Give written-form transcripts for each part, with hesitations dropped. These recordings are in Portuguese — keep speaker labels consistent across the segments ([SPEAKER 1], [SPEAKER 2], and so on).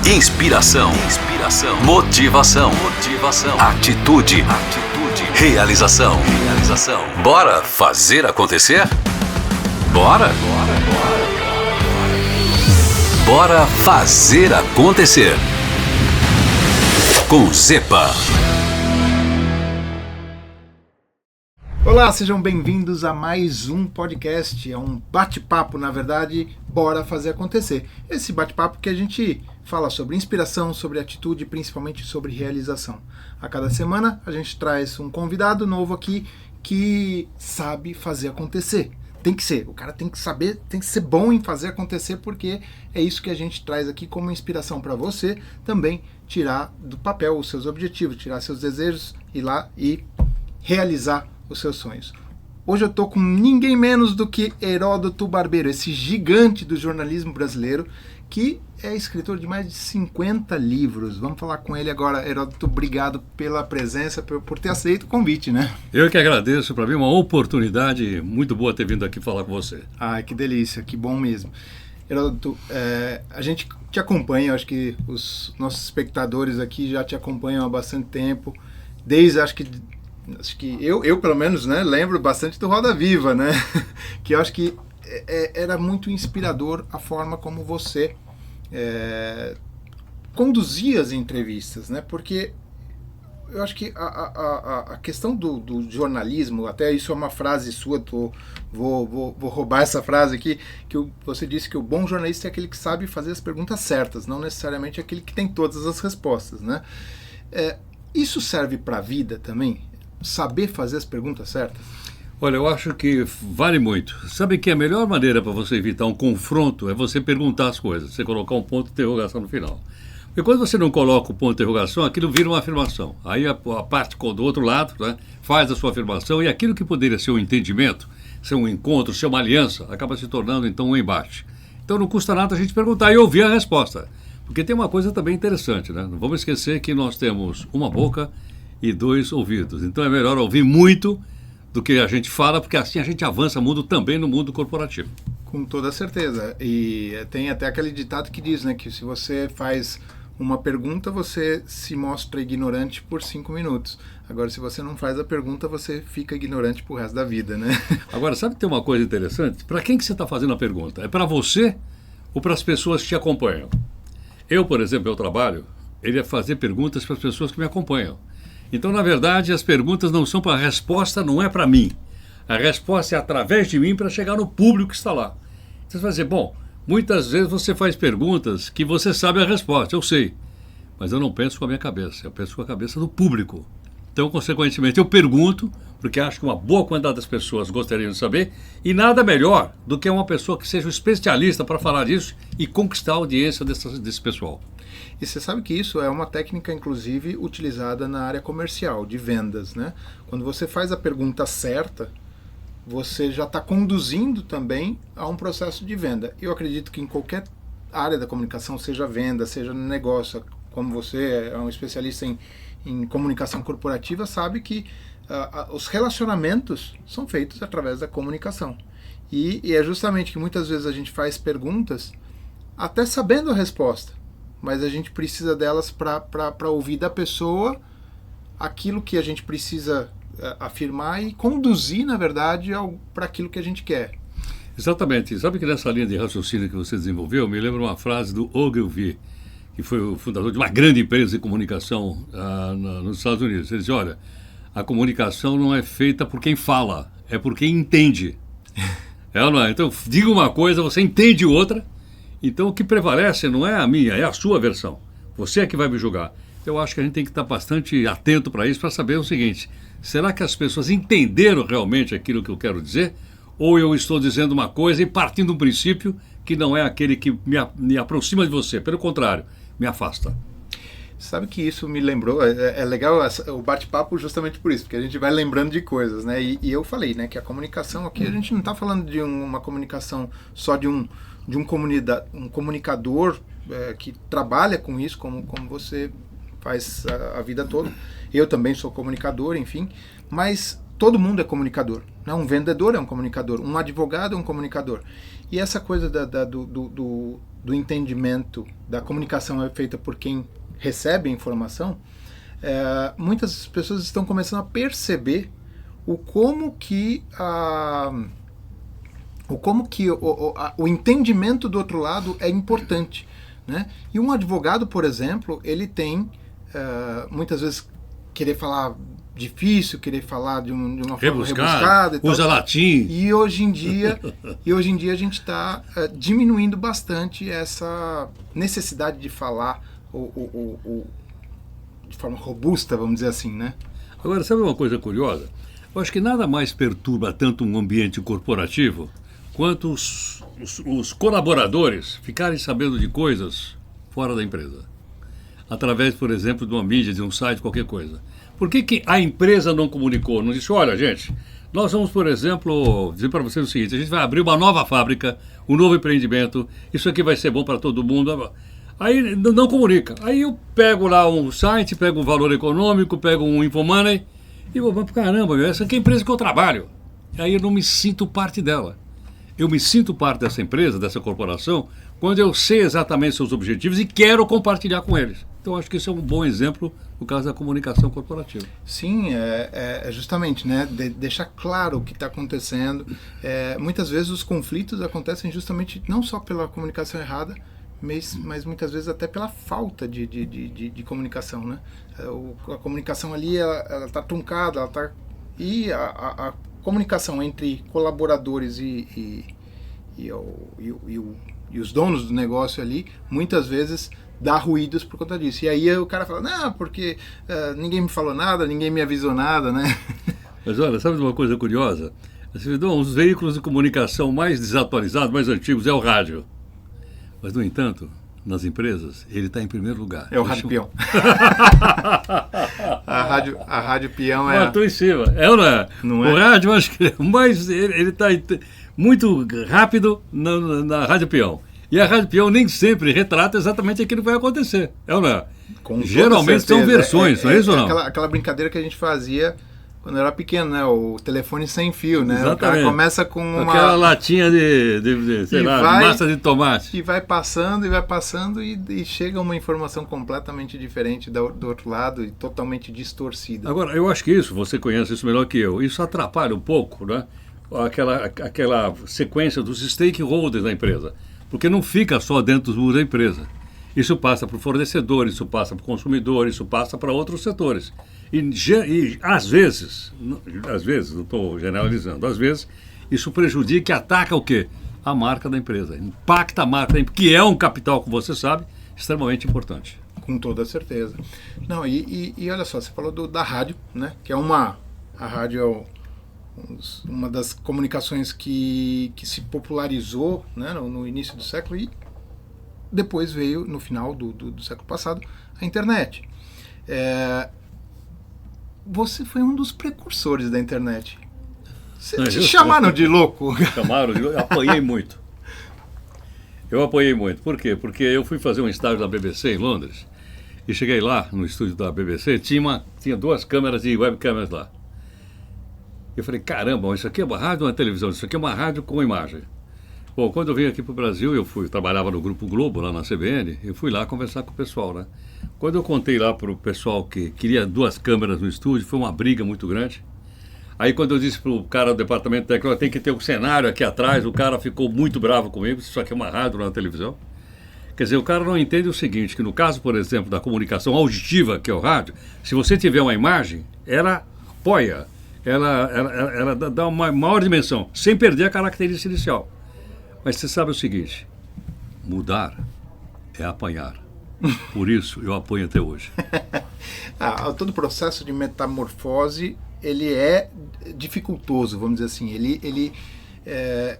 [SPEAKER 1] Inspiração, motivação, atitude, realização. Bora fazer acontecer? Bora fazer acontecer. Com Zepa.
[SPEAKER 2] Olá, sejam bem-vindos a mais um podcast, é um bate-papo, na verdade, bora fazer acontecer. Esse bate-papo que a gente fala sobre inspiração, sobre atitude, principalmente sobre realização. A cada semana a gente traz um convidado novo aqui que sabe fazer acontecer. Tem que ser, o cara tem que saber, tem que ser bom em fazer acontecer, porque é isso que a gente traz aqui como inspiração para você também tirar do papel os seus objetivos, tirar seus desejos, ir lá e realizar os seus sonhos. Hoje eu estou com ninguém menos do que Heródoto Barbeiro, esse gigante do jornalismo brasileiro, que é escritor de mais de 50 livros. Vamos falar com ele agora. Heródoto, obrigado pela presença, por ter aceito o convite, né?
[SPEAKER 3] Eu que agradeço, para mim é uma oportunidade muito boa ter vindo aqui falar com você.
[SPEAKER 2] Ai, que delícia, que bom mesmo. Heródoto, a gente te acompanha, acho que os nossos espectadores aqui já te acompanham há bastante tempo, desde acho que eu pelo menos, né, lembro bastante do Roda Viva, né? Que eu acho que era muito inspirador a forma como você conduzia as entrevistas, né? Porque eu acho que a questão do jornalismo, até isso é uma frase sua, vou roubar essa frase aqui, que você disse que o bom jornalista é aquele que sabe fazer as perguntas certas, não necessariamente aquele que tem todas as respostas, né? Isso serve para a vida também? Saber fazer as perguntas certas?
[SPEAKER 3] Olha, eu acho que vale muito. Sabe que a melhor maneira para você evitar um confronto é você perguntar as coisas, você colocar um ponto de interrogação no final. Porque quando você não coloca o ponto de interrogação, aquilo vira uma afirmação. Aí a parte do outro lado, né, faz a sua afirmação e aquilo que poderia ser um entendimento, ser um encontro, ser uma aliança, acaba se tornando então um embate. Então não custa nada a gente perguntar e ouvir a resposta. Porque tem uma coisa também interessante, né? Não vamos esquecer que nós temos uma boca e 2 ouvidos. Então é melhor ouvir muito do que a gente fala, porque assim a gente avança também no mundo corporativo.
[SPEAKER 2] Com toda certeza. E tem até aquele ditado que diz, né, que se você faz uma pergunta, você se mostra ignorante por 5 minutos. Agora, se você não faz a pergunta, você fica ignorante pro resto da vida, né?
[SPEAKER 3] Agora, sabe que tem uma coisa interessante? Para quem que você está fazendo a pergunta? É para você ou para as pessoas que te acompanham? Eu, por exemplo, meu trabalho, ele é fazer perguntas para as pessoas que me acompanham. Então, na verdade, as perguntas não são para a resposta, não é para mim. A resposta é através de mim para chegar no público que está lá. Você vai dizer, bom, muitas vezes você faz perguntas que você sabe a resposta, eu sei. Mas eu não penso com a minha cabeça, eu penso com a cabeça do público. Então, consequentemente, eu pergunto, porque acho que uma boa quantidade das pessoas gostariam de saber, e nada melhor do que uma pessoa que seja um especialista para falar disso e conquistar a audiência desse pessoal.
[SPEAKER 2] E você sabe que isso é uma técnica, inclusive, utilizada na área comercial, de vendas, né? Quando você faz a pergunta certa, você já está conduzindo também a um processo de venda. Eu acredito que em qualquer área da comunicação, seja venda, seja no negócio, como você é um especialista em comunicação corporativa, sabe que os relacionamentos são feitos através da comunicação. E é justamente que muitas vezes a gente faz perguntas até sabendo a resposta, mas a gente precisa delas para ouvir da pessoa aquilo que a gente precisa afirmar e conduzir, na verdade, para aquilo que a gente quer.
[SPEAKER 3] Exatamente. Sabe que nessa linha de raciocínio que você desenvolveu, me lembra uma frase do Ogilvy, que foi o fundador de uma grande empresa de comunicação nos Estados Unidos. Ele disse, olha, a comunicação não é feita por quem fala, é por quem entende. É ou não é? Então, diga uma coisa, você entende outra. Então, o que prevalece não é a minha, é a sua versão. Você é que vai me julgar. Eu acho que a gente tem que estar bastante atento para isso, para saber o seguinte, será que as pessoas entenderam realmente aquilo que eu quero dizer? Ou eu estou dizendo uma coisa e partindo de um princípio que não é aquele que me aproxima de você, pelo contrário, me afasta?
[SPEAKER 2] Sabe que isso me lembrou, é legal o bate-papo justamente por isso, porque a gente vai lembrando de coisas, né? E eu falei, né, que a comunicação aqui, a gente não está falando de uma comunicação só de um comunicador que trabalha com isso, como você faz a vida toda. Eu também sou comunicador, enfim, mas todo mundo é comunicador, né? Um vendedor é um comunicador, um advogado é um comunicador. E essa coisa do entendimento, da comunicação é feita por quem recebe a informação, muitas pessoas estão começando a perceber como que o entendimento do outro lado é importante, né? E um advogado, por exemplo, ele tem muitas vezes querer falar difícil, querer falar de uma forma rebuscada,
[SPEAKER 3] usa latim.
[SPEAKER 2] E hoje em dia a gente está diminuindo bastante essa necessidade de falar de forma robusta, vamos dizer assim, né?
[SPEAKER 3] Agora, sabe uma coisa curiosa? Eu acho que nada mais perturba tanto um ambiente corporativo quanto os colaboradores ficarem sabendo de coisas fora da empresa. Através, por exemplo, de uma mídia, de um site, qualquer coisa. Por que a empresa não comunicou? Não disse, olha, gente, nós vamos, por exemplo, dizer para vocês o seguinte, a gente vai abrir uma nova fábrica, um novo empreendimento, isso aqui vai ser bom para todo mundo. Aí não comunica. Aí eu pego lá um site, pego um valor econômico, pego um Infomoney e vou, caramba, essa aqui é a empresa que eu trabalho. Aí eu não me sinto parte dela. Eu me sinto parte dessa empresa, dessa corporação, quando eu sei exatamente seus objetivos e quero compartilhar com eles. Então, acho que isso é um bom exemplo no caso da comunicação corporativa.
[SPEAKER 2] Sim, justamente, né? Deixar claro o que está acontecendo. Muitas vezes os conflitos acontecem justamente não só pela comunicação errada, mas muitas vezes até pela falta de comunicação, né? A comunicação ali, ela está truncada, e a comunicação entre colaboradores e os donos do negócio ali, muitas vezes dá ruídos por conta disso. E aí o cara fala, não, porque ninguém me falou nada, ninguém me avisou nada, né?
[SPEAKER 3] Mas olha, sabe uma coisa curiosa? Os veículos de comunicação mais desatualizados, mais antigos, é o rádio. Mas, no entanto, nas empresas, ele está em primeiro lugar.
[SPEAKER 2] É o rádio peão. a rádio peão é...
[SPEAKER 3] Estou em cima. Não é? O rádio, acho que mas ele está muito rápido na rádio peão. E a rádio peão nem sempre retrata exatamente aquilo que vai acontecer. É ou não é? Geralmente são versões, não é isso ou não?
[SPEAKER 2] Aquela brincadeira que a gente fazia quando eu era pequeno, né? O telefone sem fio, né?
[SPEAKER 3] Exatamente.
[SPEAKER 2] O cara começa com
[SPEAKER 3] aquela latinha de massa de tomate.
[SPEAKER 2] E vai passando e chega uma informação completamente diferente do outro lado e totalmente distorcida.
[SPEAKER 3] Agora, eu acho que isso, você conhece isso melhor que eu, isso atrapalha um pouco, né? Aquela sequência dos stakeholders da empresa. Porque não fica só dentro dos muros da empresa. Isso passa para o fornecedor, isso passa para o consumidor, isso passa para outros setores. E às vezes, não estou generalizando, às vezes isso prejudica e ataca o quê? A marca da empresa. Impacta a marca, que é um capital, como você sabe, extremamente importante.
[SPEAKER 2] Com toda certeza. Não, e olha só, você falou da rádio, né? Que a rádio é uma das comunicações que se popularizou, né, no início do século e depois veio, no final do século passado, a internet. Você foi um dos precursores da internet. Te chamaram de louco?
[SPEAKER 3] Chamaram de louco. Eu apoiei muito. Por quê? Porque eu fui fazer um estágio da BBC em Londres e cheguei lá no estúdio da BBC, tinha 2 câmeras e webcams lá. Eu falei, caramba, isso aqui é uma rádio ou uma televisão? Isso aqui é uma rádio com imagem. Bom, quando eu vim aqui para o Brasil, eu trabalhava no Grupo Globo, lá na CBN, eu fui lá conversar com o pessoal, né? Quando eu contei lá para o pessoal que queria 2 câmeras no estúdio, foi uma briga muito grande. Aí quando eu disse para o cara do departamento técnico, tem que ter um cenário aqui atrás, o cara ficou muito bravo comigo, isso aqui é uma rádio, não é uma televisão. Quer dizer, o cara não entende o seguinte, que no caso, por exemplo, da comunicação auditiva, que é o rádio, se você tiver uma imagem, ela apoia, ela dá uma maior dimensão, sem perder a característica inicial. Mas você sabe o seguinte, mudar é apanhar. Por isso eu apanho até hoje.
[SPEAKER 2] Todo o processo de metamorfose, ele é dificultoso, vamos dizer assim. Ele é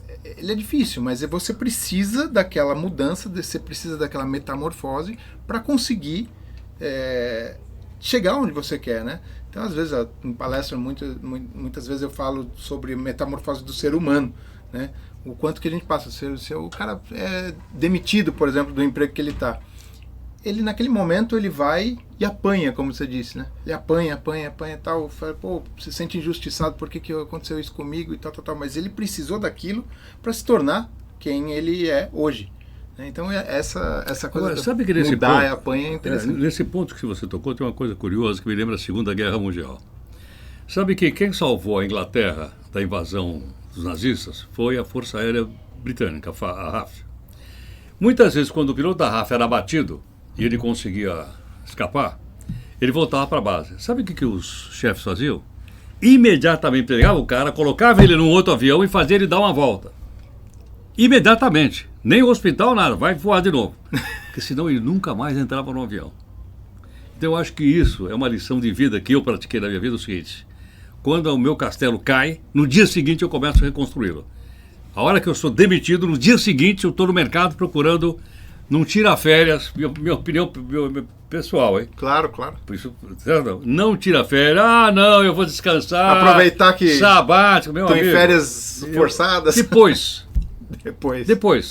[SPEAKER 2] difícil, mas você precisa daquela mudança, você precisa daquela metamorfose para conseguir chegar onde você quer, né? Então, às vezes, em palestra, muitas vezes eu falo sobre metamorfose do ser humano, né? O quanto que a gente passa. Se o cara é demitido, por exemplo, do emprego que ele está, ele naquele momento ele vai e e apanha, como você disse, né? Ele apanha e tal, fala, pô, se sente injustiçado, por que aconteceu isso comigo e tal, mas ele precisou daquilo para se tornar quem ele é hoje. Então essa coisa
[SPEAKER 3] Agora, sabe que nesse
[SPEAKER 2] mudar
[SPEAKER 3] ponto,
[SPEAKER 2] e apanha é interessante.
[SPEAKER 3] nesse ponto que você tocou, tem uma coisa curiosa que me lembra a Segunda Guerra Mundial. Sabe que quem salvou a Inglaterra da invasão dos nazistas foi a Força Aérea Britânica, a RAF. Muitas vezes, quando o piloto da RAF era abatido e ele conseguia escapar, ele voltava para a base. Sabe o que os chefes faziam? Imediatamente pegavam o cara, colocavam ele num outro avião e faziam ele dar uma volta. Imediatamente. Nem o hospital, nada. Vai voar de novo. Porque senão ele nunca mais entrava no avião. Então eu acho que isso é uma lição de vida que eu pratiquei na minha vida, o seguinte: quando o meu castelo cai, no dia seguinte eu começo a reconstruí-lo. A hora que eu sou demitido, no dia seguinte eu estou no mercado procurando, não tira férias, minha opinião pessoal, hein?
[SPEAKER 2] Claro.
[SPEAKER 3] Por isso, não tira férias. Ah, não, eu vou descansar.
[SPEAKER 2] Aproveitar que
[SPEAKER 3] sabático, meu
[SPEAKER 2] estou
[SPEAKER 3] amigo.
[SPEAKER 2] em férias forçadas.
[SPEAKER 3] Depois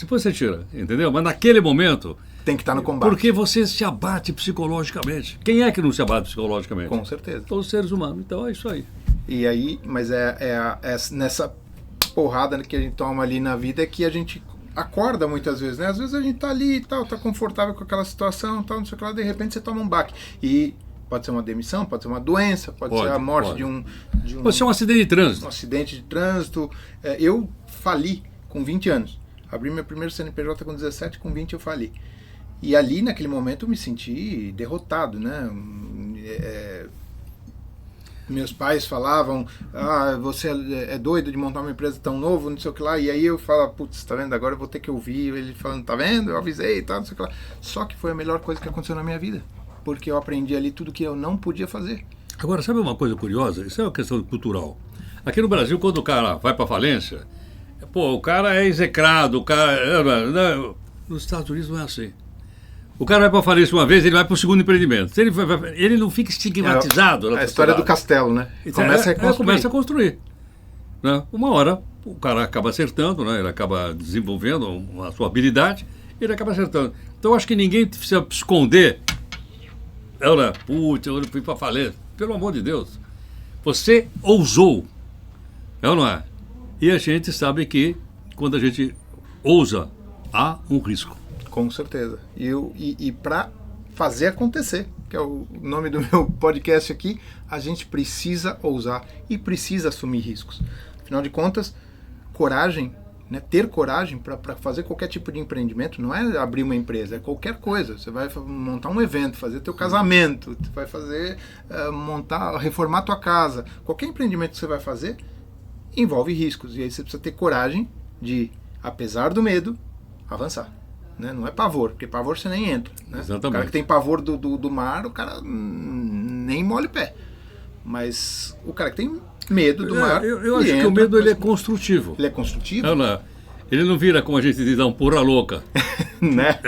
[SPEAKER 3] você tira, entendeu? Mas naquele momento
[SPEAKER 2] tem que estar no combate.
[SPEAKER 3] Porque você se abate psicologicamente. Quem é que não se abate psicologicamente?
[SPEAKER 2] Com certeza.
[SPEAKER 3] Todos os seres humanos. Então é isso aí.
[SPEAKER 2] E aí, mas é nessa porrada que a gente toma ali na vida é que a gente acorda muitas vezes, né? Às vezes a gente tá ali e tal, tá confortável com aquela situação, tal, não sei o que lá, de repente você toma um baque. E pode ser uma demissão, pode ser uma doença, pode ser a morte de um...
[SPEAKER 3] Pode ser um acidente de trânsito.
[SPEAKER 2] Um acidente de trânsito. Eu fali com 20 anos. Abri meu primeiro CNPJ com 17, com 20 eu fali. E ali, naquele momento, eu me senti derrotado, né? Meus pais falavam, você é doido de montar uma empresa tão novo, não sei o que lá. E aí eu falava, putz, tá vendo? Agora eu vou ter que ouvir ele falando, tá vendo? Eu avisei e tal, não sei o que lá. Só que foi a melhor coisa que aconteceu na minha vida. Porque eu aprendi ali tudo que eu não podia fazer.
[SPEAKER 3] Agora, sabe uma coisa curiosa? Isso é uma questão cultural. Aqui no Brasil, quando o cara vai pra falência, o cara é execrado, o cara... Nos Estados Unidos não é assim. O cara vai para falência uma vez, ele vai para o segundo empreendimento. Ele não fica estigmatizado.
[SPEAKER 2] A história do castelo, né?
[SPEAKER 3] Começa a construir. Né? Uma hora, o cara acaba acertando, né? Ele acaba desenvolvendo a sua habilidade, ele acaba acertando. Então, eu acho que ninguém precisa esconder. Putz, eu fui para falência. Pelo amor de Deus. Você ousou. É ou não é? E a gente sabe que, quando a gente ousa, há um risco.
[SPEAKER 2] Com certeza. E para fazer acontecer, que é o nome do meu podcast aqui, a gente precisa ousar e precisa assumir riscos. Afinal de contas, coragem, né, ter coragem para fazer qualquer tipo de empreendimento não é abrir uma empresa, é qualquer coisa. Você vai montar um evento, fazer teu casamento, você vai fazer, reformar tua casa. Qualquer empreendimento que você vai fazer envolve riscos. E aí você precisa ter coragem de, apesar do medo, avançar. Né? Não é pavor, porque pavor você nem entra. Né?
[SPEAKER 3] Exatamente.
[SPEAKER 2] O cara que tem pavor do mar, o cara nem molha o pé. Mas o cara que tem medo do mar...
[SPEAKER 3] Eu acho que o medo ele é construtivo.
[SPEAKER 2] Ele é construtivo?
[SPEAKER 3] Ele não vira, como a gente diz, um porra louca.
[SPEAKER 2] Né?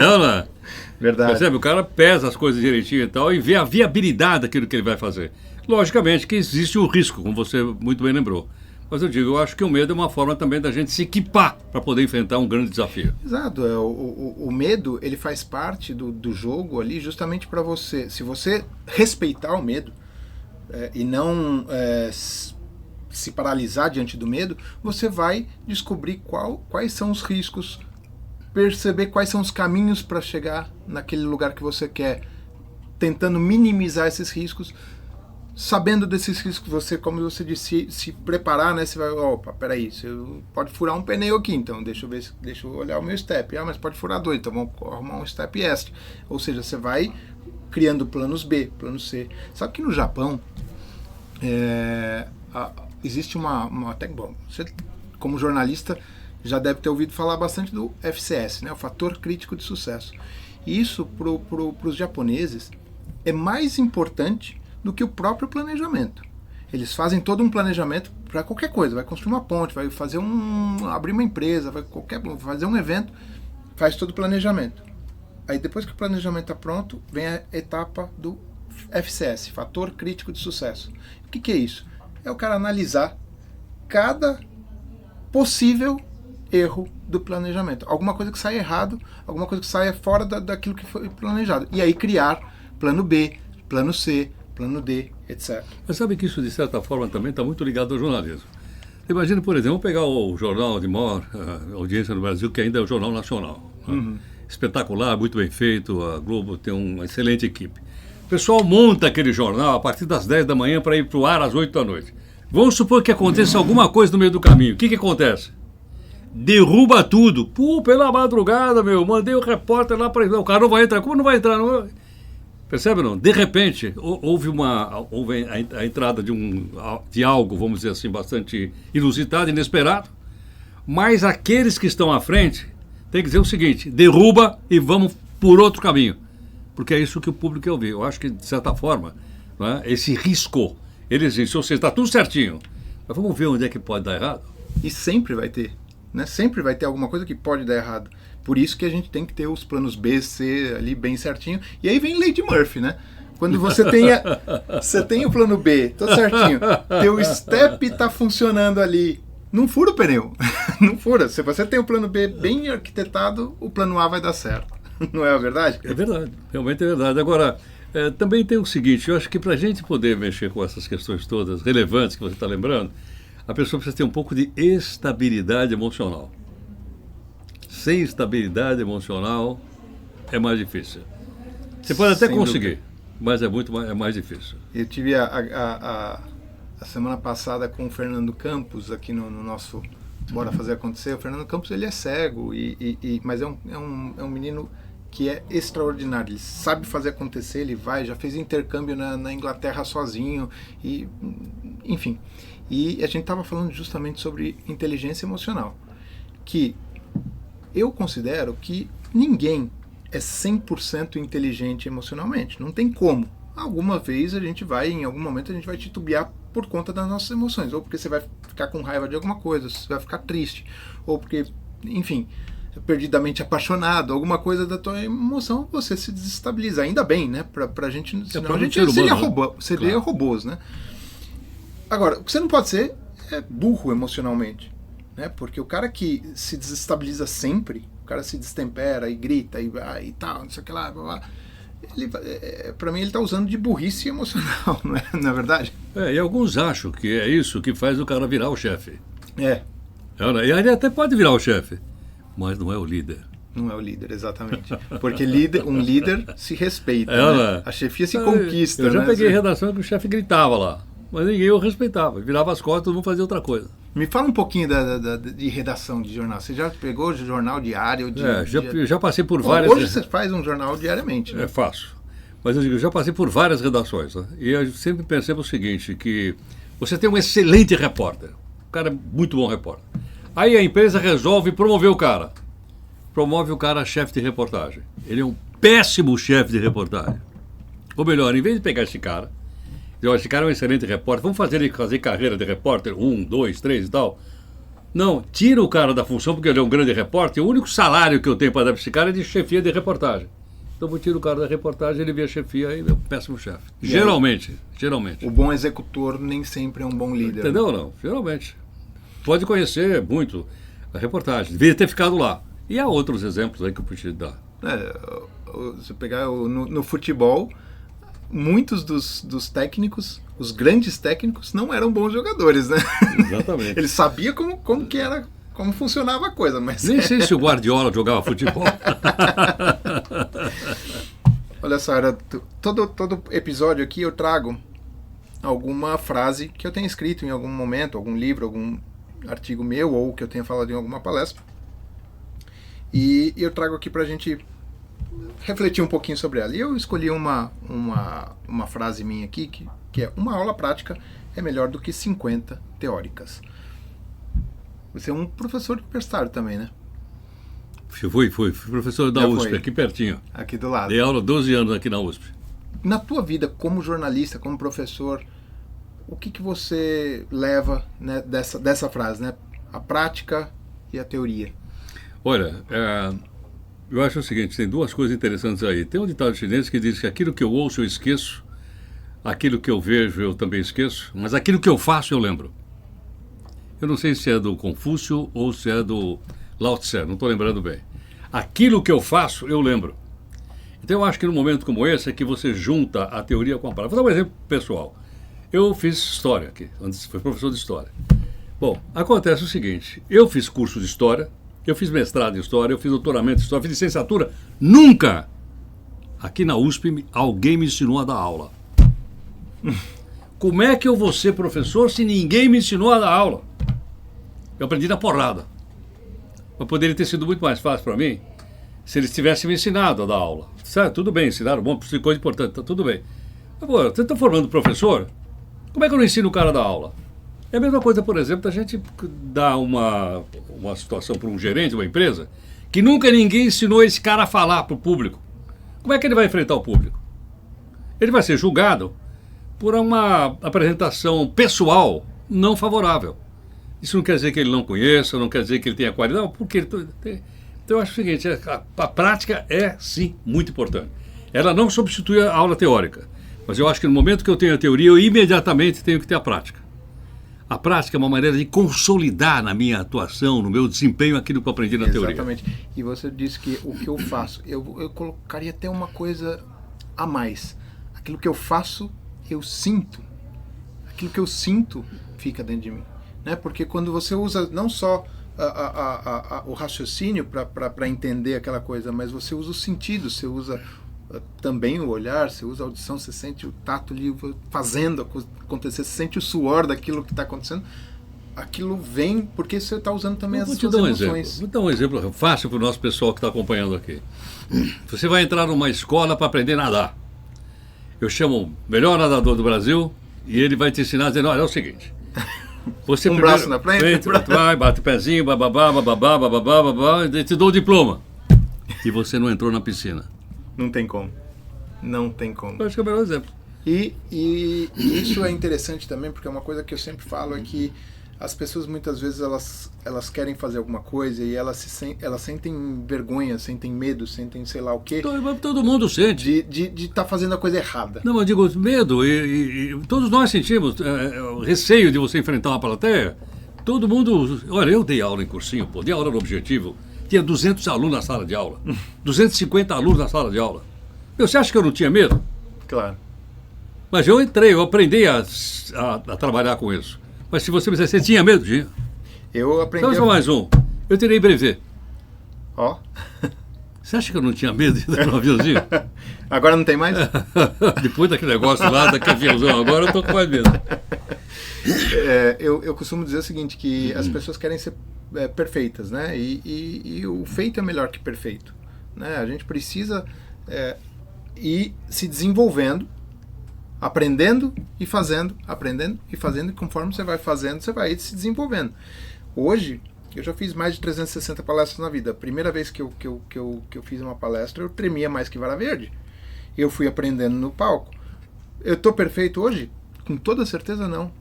[SPEAKER 2] Verdade.
[SPEAKER 3] Percebe? O cara pesa as coisas direitinho e tal e vê a viabilidade daquilo que ele vai fazer. Logicamente que existe um risco, como você muito bem lembrou. Mas eu acho que o medo é uma forma também da gente se equipar para poder enfrentar um grande desafio.
[SPEAKER 2] Exato. O medo, ele faz parte do jogo ali justamente para você. Se você respeitar o medo e não se paralisar diante do medo, você vai descobrir quais são os riscos, perceber quais são os caminhos para chegar naquele lugar que você quer, tentando minimizar esses riscos. Sabendo desses riscos, você, como você disse, se preparar, né? Você vai, peraí, você pode furar um pneu aqui, então deixa eu olhar o meu step. Mas pode furar 2, então vamos arrumar um step extra. Ou seja, você vai criando planos B, plano C. Sabe que no Japão existe bom, você como jornalista já deve ter ouvido falar bastante do FCS, né? O Fator Crítico de Sucesso. E isso para os japoneses é mais importante do que o próprio planejamento. Eles fazem todo um planejamento para qualquer coisa, vai construir uma ponte, vai fazer abrir uma empresa, vai fazer um evento, faz todo o planejamento. Aí depois que o planejamento está pronto, vem a etapa do FCS, Fator Crítico de Sucesso. O que é isso? É o cara analisar cada possível erro do planejamento. Alguma coisa que saia errado, alguma coisa que saia fora daquilo que foi planejado. E aí criar plano B, plano C, plano D, etc.
[SPEAKER 3] Mas sabe que isso, de certa forma, também está muito ligado ao jornalismo. Imagina, por exemplo, vamos pegar o jornal de maior audiência no Brasil, que ainda é o Jornal Nacional. Né? Espetacular, muito bem feito, a Globo tem uma excelente equipe. O pessoal monta aquele jornal a partir das 10 da manhã para ir para o ar às 8 da noite. Vamos supor que aconteça alguma coisa no meio do caminho. O que acontece? Derruba tudo. Pô, pela madrugada, mandei o repórter lá para... O cara não vai entrar. Como não vai entrar? Não... Percebe não? De repente, houve a entrada de algo, vamos dizer assim, bastante inusitado, inesperado, mas aqueles que estão à frente têm que dizer o seguinte: derruba e vamos por outro caminho, porque é isso que o público quer ouvir. Eu acho que, de certa forma, né, esse risco, eles dizem, se está tudo certinho, mas vamos ver onde é que pode dar errado.
[SPEAKER 2] E sempre vai ter, né? Sempre vai ter alguma coisa que pode dar errado. Por isso que a gente tem que ter os planos B, C ali bem certinho. E aí vem lei de Murphy, né? Quando você tem o plano B, tudo certinho, teu step está funcionando ali, não fura o pneu, não fura. Se você tem o plano B bem arquitetado, o plano A vai dar certo. Não é a verdade?
[SPEAKER 3] É verdade, realmente é verdade. Agora, também tem o seguinte, eu acho que para a gente poder mexer com essas questões todas relevantes que você está lembrando, a pessoa precisa ter um pouco de estabilidade emocional. Sem estabilidade emocional é mais difícil. Você pode até conseguir, mas é mais difícil.
[SPEAKER 2] Eu tive a semana passada com o Fernando Campos aqui no nosso Bora Fazer Acontecer. O Fernando Campos, ele é cego, mas é um menino que é extraordinário. Ele sabe fazer acontecer, ele já fez intercâmbio na Inglaterra sozinho, enfim. E a gente estava falando justamente sobre inteligência emocional, que eu considero que ninguém é 100% inteligente emocionalmente. Não tem como. Alguma vez em algum momento a gente vai titubear por conta das nossas emoções. Ou porque você vai ficar com raiva de alguma coisa, você vai ficar triste. Ou porque, enfim, perdidamente apaixonado, alguma coisa da tua emoção, você se desestabiliza. Ainda bem, né? Pra gente, senão a gente seria robôs, né? Agora, o que você não pode ser é burro emocionalmente. Né? Porque o cara que se desestabiliza sempre, o cara se destempera e grita e tal, não sei o que lá, blá, blá, pra mim ele está usando de burrice emocional, não é verdade?
[SPEAKER 3] E alguns acham que é isso que faz o cara virar o chefe.
[SPEAKER 2] E
[SPEAKER 3] ele até pode virar o chefe, mas não é o líder.
[SPEAKER 2] Não é o líder, exatamente. Porque um líder se respeita, né? A chefia se conquista.
[SPEAKER 3] Eu já peguei redação que o chefe gritava lá, mas ninguém o respeitava. Virava as costas, todo mundo fazia outra coisa.
[SPEAKER 2] Me fala um pouquinho de redação de jornal. Você já pegou jornal diário?
[SPEAKER 3] Já passei por várias...
[SPEAKER 2] Hoje você faz um jornal diariamente, né?
[SPEAKER 3] Faço. Mas eu já passei por várias redações. Né? E eu sempre percebo o seguinte, que você tem um excelente repórter. O cara é muito bom repórter. Aí a empresa resolve promover o cara. Promove o cara a chefe de reportagem. Ele é um péssimo chefe de reportagem. Ou melhor, em vez de pegar esse cara... Esse cara é um excelente repórter, vamos fazer ele fazer carreira de repórter, 1, 2, 3 e tal. Não, tira o cara da função porque ele é um grande repórter, o único salário que eu tenho para dar para esse cara é de chefia de reportagem. Então vou tirar o cara da reportagem, ele vê a chefia e é um péssimo chefe. Geralmente.
[SPEAKER 2] O bom executor nem sempre é um bom líder.
[SPEAKER 3] Entendeu ou não? Geralmente. Pode conhecer muito a reportagem, deveria ter ficado lá. E há outros exemplos aí que eu podia dar.
[SPEAKER 2] Se pegar no futebol... Muitos dos técnicos, os grandes técnicos, não eram bons jogadores, né?
[SPEAKER 3] Exatamente.
[SPEAKER 2] Ele sabia como que era, como funcionava a coisa, mas...
[SPEAKER 3] Nem sei se o Guardiola jogava futebol.
[SPEAKER 2] Olha só, todo episódio aqui eu trago alguma frase que eu tenha escrito em algum momento, algum livro, algum artigo meu, ou que eu tenha falado em alguma palestra. E eu trago aqui pra gente... refletir um pouquinho sobre ela. E eu escolhi uma frase minha aqui, que é: uma aula prática é melhor do que 50 teóricas. Você é um professor universitário também, né?
[SPEAKER 3] Fui professor da USP, aqui pertinho.
[SPEAKER 2] Aqui do lado.
[SPEAKER 3] Dei aula 12 anos aqui na USP.
[SPEAKER 2] Na tua vida, como jornalista, como professor, o que você leva, né, dessa frase, né? A prática e a teoria.
[SPEAKER 3] Olha, eu acho o seguinte, tem duas coisas interessantes aí. Tem um ditado chinês que diz que aquilo que eu ouço eu esqueço, aquilo que eu vejo eu também esqueço, mas aquilo que eu faço eu lembro. Eu não sei se é do Confúcio ou se é do Lao Tse, não estou lembrando bem. Aquilo que eu faço eu lembro. Então eu acho que num momento como esse é que você junta a teoria com a prática. Vou dar um exemplo pessoal. Eu fiz história aqui, antes fui professor de história. Bom, acontece o seguinte, eu fiz curso de história, eu fiz mestrado em história, eu fiz doutoramento em história, fiz licenciatura, nunca aqui na USP alguém me ensinou a dar aula. Como é que eu vou ser professor se ninguém me ensinou a dar aula? Eu aprendi na porrada. Mas poderia ter sido muito mais fácil para mim se eles tivessem me ensinado a dar aula. Certo? Tudo bem, ensinaram, bom, coisa importante, tá tudo bem. Mas, pô, você está formando professor? Como é que eu não ensino o cara a dar aula? É a mesma coisa, por exemplo, da gente dar uma situação para um gerente de uma empresa que nunca ninguém ensinou esse cara a falar para o público. Como é que ele vai enfrentar o público? Ele vai ser julgado por uma apresentação pessoal não favorável. Isso não quer dizer que ele não conheça, não quer dizer que ele tenha qualidade, não, porque ele tem. Então eu acho o seguinte, a prática é sim muito importante. Ela não substitui a aula teórica, mas eu acho que no momento que eu tenho a teoria, eu imediatamente tenho que ter a prática. A prática é uma maneira de consolidar na minha atuação, no meu desempenho, aquilo que eu aprendi na teoria.
[SPEAKER 2] Exatamente. E você disse que o que eu faço, eu colocaria até uma coisa a mais. Aquilo que eu faço, eu sinto. Aquilo que eu sinto fica dentro de mim. Né? Porque quando você usa não só o raciocínio para entender aquela coisa, mas você usa os sentidos, você usa também o olhar, você usa a audição, você sente o tato ali fazendo acontecer, você sente o suor daquilo que está acontecendo, aquilo vem porque você está usando também as suas emoções.
[SPEAKER 3] Vou dar um exemplo fácil para o nosso pessoal que está acompanhando aqui. Você vai entrar numa escola para aprender a nadar. Eu chamo o melhor nadador do Brasil e ele vai te ensinar dizendo, olha, é o seguinte, você
[SPEAKER 2] um braço na frente,
[SPEAKER 3] vai, bate o pezinho, bababá, e te dou o diploma. E você não entrou na piscina.
[SPEAKER 2] Não tem como. Não tem como.
[SPEAKER 3] Eu acho que é o melhor exemplo.
[SPEAKER 2] E isso é interessante também, porque é uma coisa que eu sempre falo, é que as pessoas muitas vezes elas querem fazer alguma coisa e elas sentem vergonha, sentem medo, sentem sei lá o quê.
[SPEAKER 3] Todo mundo sente.
[SPEAKER 2] De estar fazendo a coisa errada.
[SPEAKER 3] Não, eu digo medo, e todos nós sentimos receio de você enfrentar uma plateia. Todo mundo... Olha, eu dei aula em cursinho, dei aula no Objetivo. Tinha 200 alunos na sala de aula. 250 alunos na sala de aula. Você acha que eu não tinha medo?
[SPEAKER 2] Claro.
[SPEAKER 3] Mas eu entrei, eu aprendi a trabalhar com isso. Mas se você me disser, você tinha medo? Tinha.
[SPEAKER 2] Eu aprendi...
[SPEAKER 3] Então, só mais um. Eu tirei brevet.
[SPEAKER 2] Ó.
[SPEAKER 3] Você acha que eu não tinha medo de dar um aviãozinho?
[SPEAKER 2] Agora não tem mais?
[SPEAKER 3] Depois daquele negócio lá, daquele aviãozão, agora eu tô com mais medo.
[SPEAKER 2] Eu costumo dizer o seguinte, que as pessoas querem ser perfeitas, né? E o feito é melhor que perfeito. Né? A gente precisa ir se desenvolvendo, aprendendo e fazendo, e conforme você vai fazendo, você vai se desenvolvendo. Hoje, eu já fiz mais de 360 palestras na vida. A primeira vez que eu fiz uma palestra, eu tremia mais que vara verde. Eu fui aprendendo no palco. Eu estou perfeito hoje? Com toda certeza não.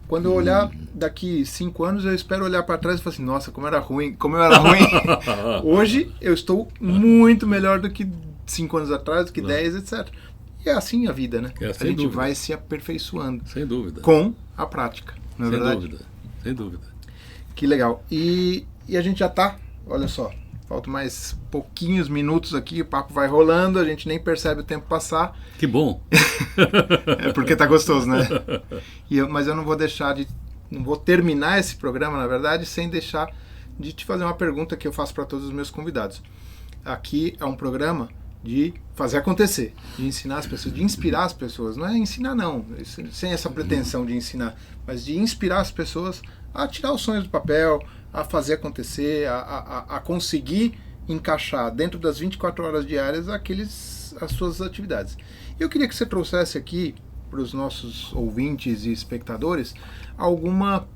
[SPEAKER 2] Quando eu olhar daqui 5 anos, eu espero olhar para trás e falar assim, nossa, como eu era ruim. Hoje eu estou muito melhor do que 5 anos atrás, do que 10, etc. E é assim a vida, né? A gente vai se aperfeiçoando.
[SPEAKER 3] Sem dúvida.
[SPEAKER 2] Com a prática, não é verdade?
[SPEAKER 3] Sem dúvida, sem dúvida.
[SPEAKER 2] Que legal. E a gente já está, olha só, faltam mais pouquinhos minutos aqui, o papo vai rolando, a gente nem percebe o tempo passar.
[SPEAKER 3] Que bom.
[SPEAKER 2] É porque tá gostoso, né? Mas eu não vou não vou terminar esse programa, na verdade, sem deixar de te fazer uma pergunta que eu faço para todos os meus convidados. Aqui é um programa de fazer acontecer, de ensinar as pessoas, de inspirar as pessoas. Não é ensinar não, sem essa pretensão de ensinar, mas de inspirar as pessoas a tirar os sonhos do papel, a fazer acontecer, a conseguir encaixar dentro das 24 horas diárias as suas atividades. Eu queria que você trouxesse aqui para os nossos ouvintes e espectadores alguma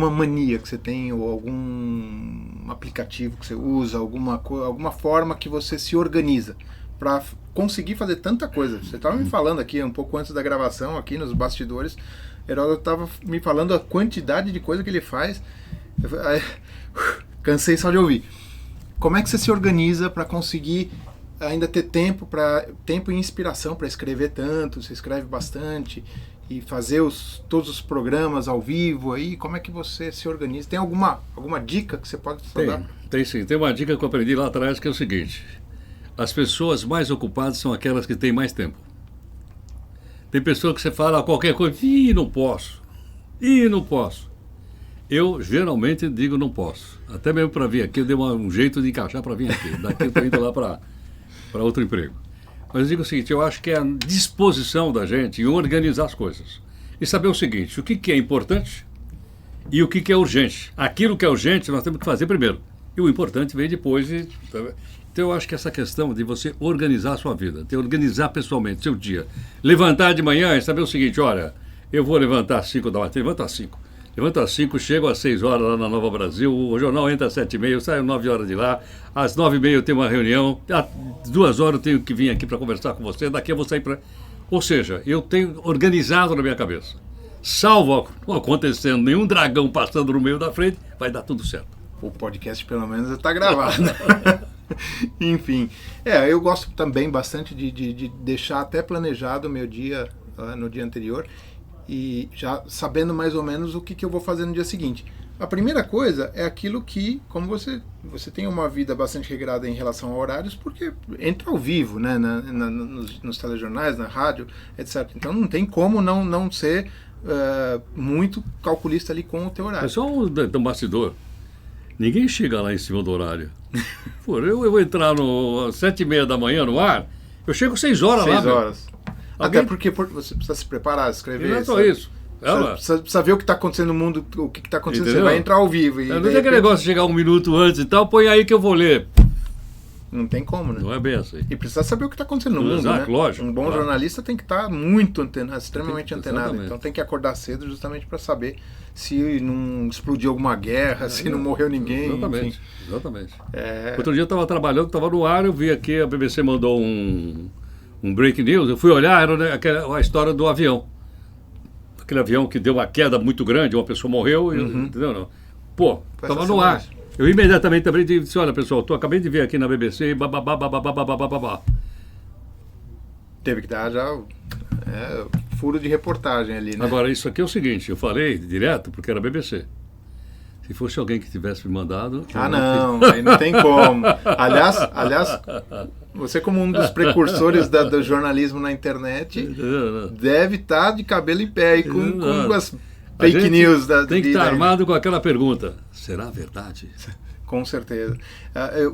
[SPEAKER 2] mania que você tem, ou algum aplicativo que você usa, alguma forma que você se organiza para conseguir fazer tanta coisa. Você estava me falando aqui um pouco antes da gravação, aqui nos bastidores, Heródoto estava me falando a quantidade de coisa que ele faz. Cansei só de ouvir. Como é que você se organiza para conseguir ainda ter tempo e inspiração para escrever tanto? Você escreve bastante e fazer todos os programas ao vivo aí. Como é que você se organiza? Tem alguma dica que você pode dar?
[SPEAKER 3] Tem sim. Tem uma dica que eu aprendi lá atrás, que é o seguinte: as pessoas mais ocupadas são aquelas que têm mais tempo. Tem pessoa que você fala qualquer coisa, não posso. Não posso. Eu geralmente digo não posso. Até mesmo para vir aqui, eu dei um jeito de encaixar para vir aqui. Daqui eu estou indo lá para outro emprego. Mas eu digo o seguinte, eu acho que é a disposição da gente em organizar as coisas. E saber o seguinte, o que é importante e o que é urgente. Aquilo que é urgente nós temos que fazer primeiro. E o importante vem depois. Então eu acho que essa questão de você organizar a sua vida, de organizar pessoalmente seu dia. Levantar de manhã e saber o seguinte, olha, eu vou levantar às 5 da manhã, levanto às 5. Levanto às 5, chego às 6 horas lá na Nova Brasil, o jornal entra às 7h30, eu saio às 9 horas de lá, às 9h30 eu tenho uma reunião, às 2 horas eu tenho que vir aqui para conversar com você, daqui eu vou sair para... Ou seja, eu tenho organizado na minha cabeça. Salvo não acontecendo nenhum dragão passando no meio da frente, vai dar tudo certo.
[SPEAKER 2] O podcast pelo menos está gravado. Enfim, eu gosto também bastante de deixar até planejado o meu dia no dia anterior e já sabendo mais ou menos o que eu vou fazer no dia seguinte. A primeira coisa é aquilo que, como você tem uma vida bastante regrada em relação a horários, porque entra ao vivo, né, nos telejornais, na rádio, etc. Então não tem como não ser muito calculista ali com o teu horário.
[SPEAKER 3] É só um bastidor. Ninguém chega lá em cima do horário. Pô, eu vou entrar às 7h30 da manhã no ar, eu chego 6 horas lá.
[SPEAKER 2] 6 horas. Até porque você precisa se preparar, escrever.
[SPEAKER 3] Não é só isso.
[SPEAKER 2] Precisa ver o que está acontecendo no mundo, o que está acontecendo.
[SPEAKER 3] Entendeu?
[SPEAKER 2] Você vai entrar ao vivo.
[SPEAKER 3] Não tem aquele negócio de chegar 1 minuto antes e tal, põe aí que eu vou ler.
[SPEAKER 2] Não tem como, né?
[SPEAKER 3] Não é bem assim.
[SPEAKER 2] E precisa saber o que está acontecendo no mundo, né?
[SPEAKER 3] Lógico.
[SPEAKER 2] Um bom jornalista tem que estar muito antenado, extremamente antenado.
[SPEAKER 3] Exatamente.
[SPEAKER 2] Então tem que acordar cedo justamente para saber se não explodiu alguma guerra, se não morreu ninguém.
[SPEAKER 3] Exatamente.
[SPEAKER 2] Enfim.
[SPEAKER 3] Exatamente. Outro dia eu estava trabalhando, estava no ar, eu vi aqui, a BBC mandou um break news, eu fui olhar, era a história do avião. Aquele avião que deu uma queda muito grande, uma pessoa morreu, entendeu? Não. Pô, estava no ar. Eu imediatamente também disse, olha pessoal, acabei de ver aqui na BBC, babá.
[SPEAKER 2] Teve que dar já furo de reportagem ali, né?
[SPEAKER 3] Agora, isso aqui é o seguinte, eu falei direto porque era BBC. Se fosse alguém que tivesse me mandado...
[SPEAKER 2] não, aí não tem como. Aliás, você como um dos precursores do jornalismo na internet, deve estar de cabelo em pé e com as fake news da vida.
[SPEAKER 3] Tem que estar armado com aquela pergunta, será verdade?
[SPEAKER 2] Com certeza.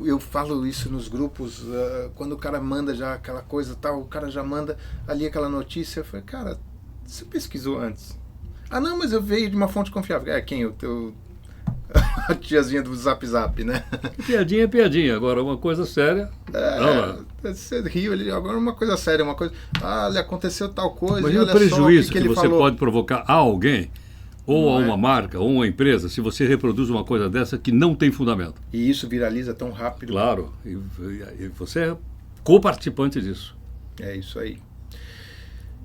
[SPEAKER 2] Eu falo isso nos grupos, quando o cara manda já aquela coisa tal, o cara já manda ali aquela notícia, eu falei, cara, você pesquisou antes? Não, mas eu veio de uma fonte confiável. Quem? O teu... a tiazinha do Zap Zap, né?
[SPEAKER 3] Piadinha é piadinha, agora uma coisa séria...
[SPEAKER 2] Você riu ali, agora uma coisa séria, uma coisa... lhe aconteceu tal coisa...
[SPEAKER 3] Mas o prejuízo que você pode provocar a alguém, ou a uma marca, ou uma empresa, se você reproduz uma coisa dessa que não tem fundamento.
[SPEAKER 2] E isso viraliza tão rápido.
[SPEAKER 3] Claro, e você é co-participante disso.
[SPEAKER 2] É isso aí.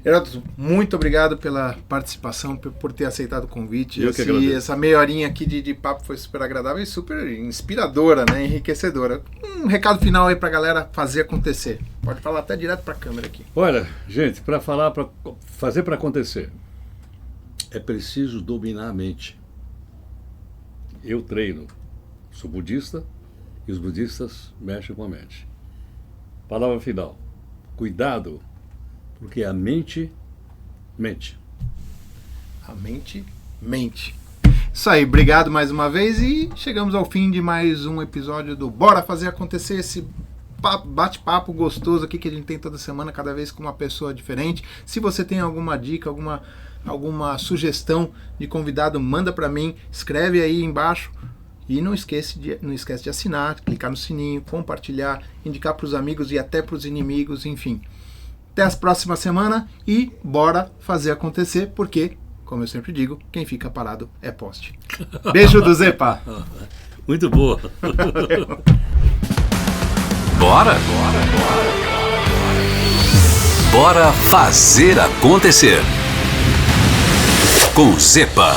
[SPEAKER 2] Heródoto, muito obrigado pela participação, por ter aceitado o convite.
[SPEAKER 3] Eu que agradeço.
[SPEAKER 2] Essa meia horinha aqui de papo foi super agradável e super inspiradora, né? Enriquecedora. Um recado final aí pra galera fazer acontecer. Pode falar até direto pra câmera aqui.
[SPEAKER 3] Olha, gente, para fazer para acontecer, é preciso dominar a mente. Eu treino, sou budista e os budistas mexem com a mente. Palavra final, cuidado, porque a mente mente.
[SPEAKER 2] A mente mente. Isso aí, obrigado mais uma vez e chegamos ao fim de mais um episódio do Bora Fazer Acontecer, esse bate-papo gostoso aqui que a gente tem toda semana, cada vez com uma pessoa diferente. Se você tem alguma dica, alguma sugestão de convidado, manda para mim, escreve aí embaixo e não esquece de assinar, clicar no sininho, compartilhar, indicar para os amigos e até para os inimigos, enfim. Até a próxima semana e bora fazer acontecer, porque, como eu sempre digo, quem fica parado é poste. Beijo do Zepa.
[SPEAKER 3] Muito boa.
[SPEAKER 1] Bora fazer acontecer. Com Zepa.